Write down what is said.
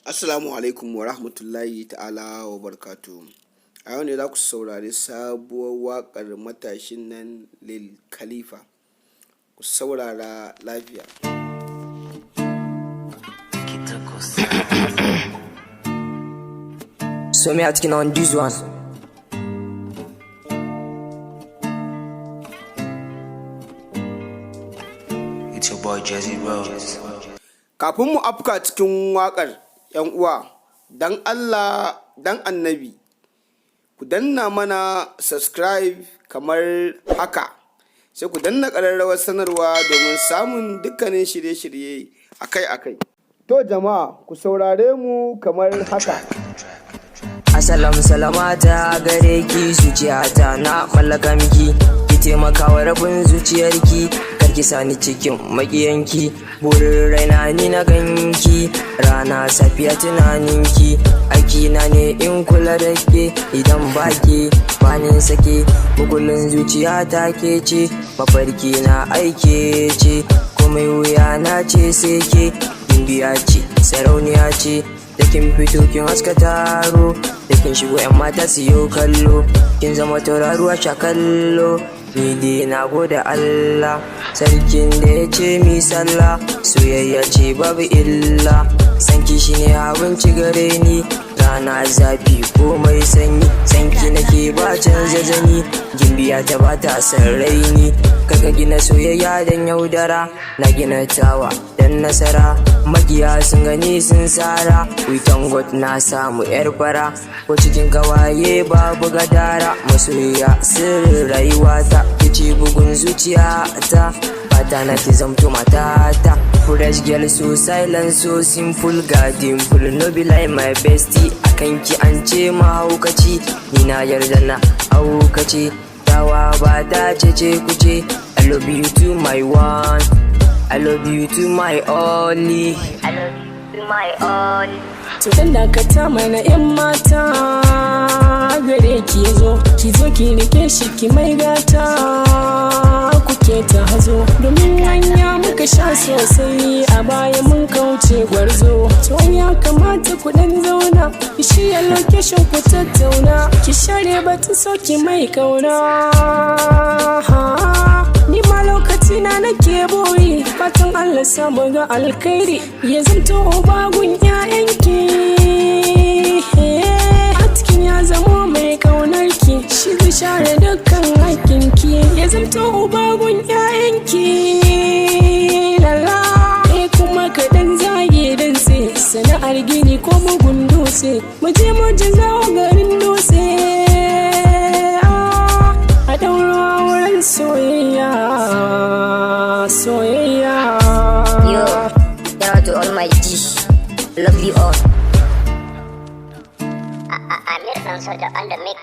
Assalamu alaikum wa rahmatullahi ta'ala wa barkatu. A yau ne za ku saurari sabuwar waƙar matashin nan Lil Khalifa. Ku saurara lafiya. So me asking on this one. It's your boy Jazzy Rose. Kafin mu afka cikin waƙar, 'yan uwa, dan Allah, dan annabi, ku danna mana subscribe kamar haka, sai ku danna ƙararrawar sanarwa domin samun dukkanin shirye-shirye akai-akai. To jama'a, ku saurare mu kamar haka. Assalam salamata gare ki zuciyata na mallaka miki, ki taimaka wa rabin zuciyarki, karki sani cikin makiyanki, burin raina ni na ganki, rana safiya tunaninki, aiki na ne in kula da ke, idan baki bani sake, bukulin zuciyata ke ce, mafarki na aike ce, komai wuya na ce sai ke, gimbiya ce sarauniya ce, da kin fito kin haska taro, da kin shigo 'yan mata su yi kallo, kin zama tauraruwa sha kallo, ni dai na gode Allah, sarkin da ya ce mi sallah, soyayya ce babu illa, sanki shine abinci gare ni, rana zafi ko mai sanyi, sanki nake ba canza zani, gimbiya ta ba ta san raini, kaka gina soyayya dan yaudara, na gina tawa dan nasara, makiya sun gani sun tsara, witan god na samu yar fara, ko cikin kawaye babu gadara, masoyiya sirrin rayuwata, kici bugun zuciya ta, fata na ki zamto matata, fresh girl so silent so simple, garden full no be like my bestie, akan ki an ce mahaukaci, ni na yarda na aukaci, tawa ba ta ce kuce, I love you to my one, I love you to my only, I love you to my only. To dan dakata mana 'yan mata gare ki zo ki rike shi ki mai gata, kuke ta hazo domin hanya muka sha sosai, a baya mun kauce gwarzo, to ya kamata ku dan zauna ki shirya location ku tattauna, ki share batun so ki mai kauna, ni ma lokaci na nake boye, fatan Allah samu ga alkhairi, ya zanto ubagun 'ya'yanki, a cikin ya zamo mai kaunarki, shi zai share dukkan hakinki, ya zanto ubagun 'ya'yanki, lala kuma kaɗan zage dan sai sana'ar gini ko mugun dutse, mu je mu zawo garin dutse, a ɗaura wurin soyayya. Yo, shout out to all my G's. Love you all. Amir Soja on the mix.